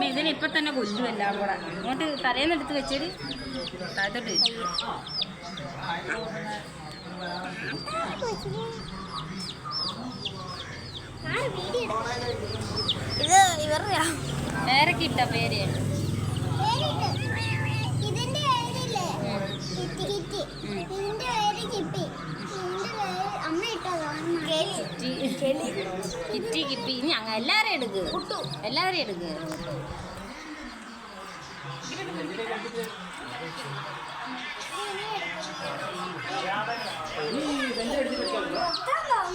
ഇതിനെ ഇപ്പൊ തന്നെ കൊല്ലും എല്ലാം കൂടെ അങ്ങോട്ട് തലേന്ന് എടുത്ത് വെച്ചേര് താഴത്തോട്ട് ഇത് ഇവരുടെ പേരൊക്കെ ഇട്ട പേര് കിറ്റി കിപ്പി ഇനി അങ്ങ് എല്ലാവരെയും എടുക്ക് എല്ലാവരെയും എടുക്ക്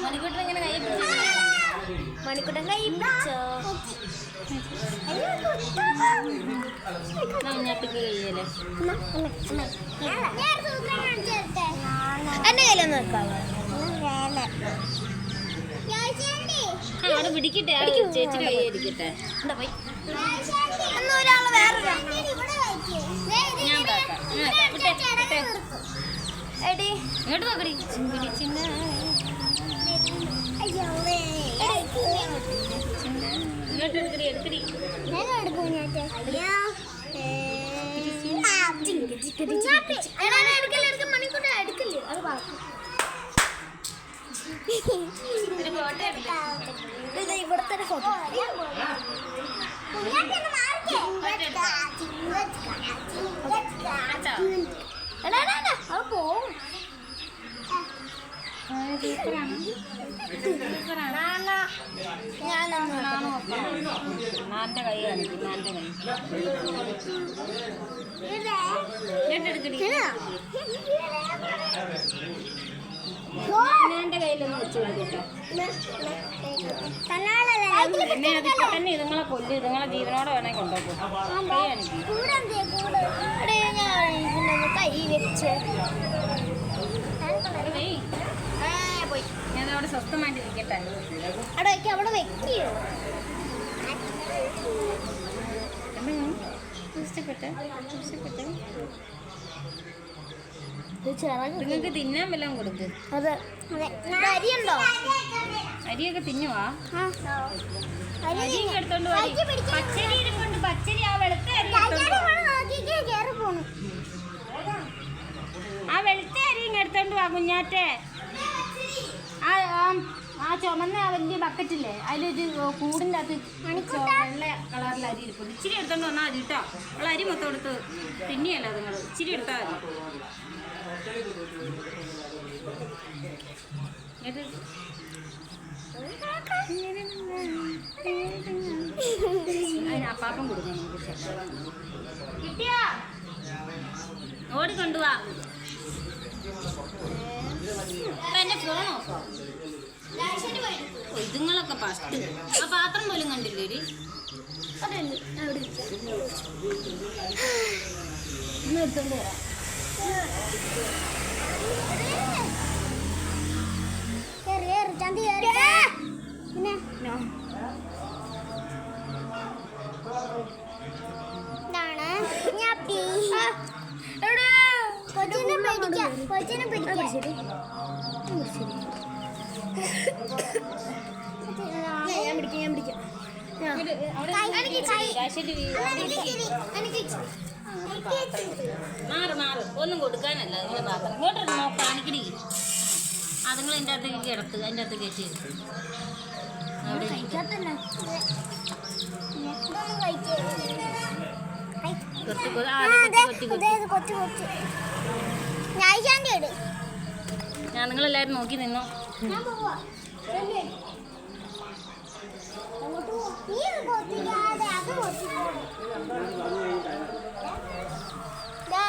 മണിക്കൂട്ടൻ ഇങ്ങനെ കൈ പിടിച്ചു മണിക്കൂട്ടൻ കൈ പിടിച്ചോ കുഞ്ഞാപ്പിക്ക് കയ്യല്ലേ എന്റെ കയ്യിലൊന്നും വെക്കാവോ അവിടെ പിടിക്കട്ടെ ചേച്ചിയുടെ കൈ ഇരിക്കട്ടെ എന്താ പോയി ഞാൻ ഇങ്ങോട്ട് നോക്കടി പിടിച്ചില്ല ഇങ്ങോട്ട് എടുക്കടി എടുക്കടി ഇവിടത്തെ ഫോട്ടോ അത് പോവും നാന്റെ കൈ കാണിക്കും നാന്റെ കൈ എടുക്കടി എന്റെ കയ്യിലൊന്ന് വെച്ച് കൊടുക്കട്ടോ എന്നെ അതിപ്പോ തന്നെ ഇതുങ്ങളെ കൊല്ലും ഇതുങ്ങളെ ജീവനോടെ വേണേ കൊണ്ടുപോകും കൈ പോയി ഞാൻ അവിടെ സ്വസ്ഥമായിട്ടിരിക്കട്ടെ അവിടെ വെക്കിയോ ഇഷ്ടപ്പെട്ടെ ഇഷ്ടപ്പെട്ടെ ചിറക് നിങ്ങൾക്ക് തിന്നാൻ വല്ലതും കൊടുക്ക് അതെ അരിയുണ്ടോ അരിയൊക്കെ തിന്നുവാ അരിയൊക്കെ എടുത്തോണ്ട് പച്ചരി ഇരിക്കൊണ്ട് പച്ചരി ആ വെളുത്ത അരി ആ വെളുത്ത അരി ഇങ്ങ് എടുത്തോണ്ട് വാ കുഞ്ഞാറ്റെ ആ ചുമന്ന വലിയ ബക്കറ്റില്ലേ അതിലൊരു കൂടിൻ്റെ അകത്ത് വെള്ള കളറിൽ അരി ഇരിപ്പുണ്ട് ഇച്ചിരി എടുത്തോണ്ട് വന്നാൽ മതി കേട്ടോ ഉള്ള അരി മൊത്തം എടുത്ത് തിന്നിയല്ലോ നിങ്ങൾ ഇച്ചിരി എടുത്താൽ മതി അതിന് അപ്പാപ്പം കൊടുക്കണം കിട്ടിയാ ഓടിക്കൊണ്ടുവാ എന്റെ ഫോൺ ഓഫോ ഇതുങ്ങളൊക്കെ ഫസ്റ്റ് ആ പാത്രം പോലും കണ്ടില്ലേ ഇന്ന് എടുത്തോണ്ട് വരാം മാറ് ഒന്നും കൊടുക്കാനല്ല നിങ്ങളെ പാത്രം ഇങ്ങോട്ട് കാണിക്കടി അതുങ്ങൾ എൻ്റെ അകത്തേക്ക് കിടത്ത് അതിൻ്റെ അകത്ത് കയറ്റി അവിടെ ഞാൻ നിങ്ങളെല്ലാവരും നോക്കി നിന്നോ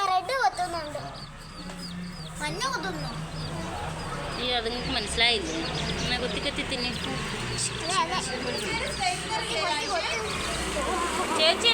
റെഡ് കൊത്തുന്നുണ്ട് മഞ്ഞ കൊത്തുന്നു ഈ അത് നിങ്ങൾക്ക് മനസ്സിലായില്ലേ എന്നാൽ കൊത്തി കൊത്തി തിന്നി ചേച്ചി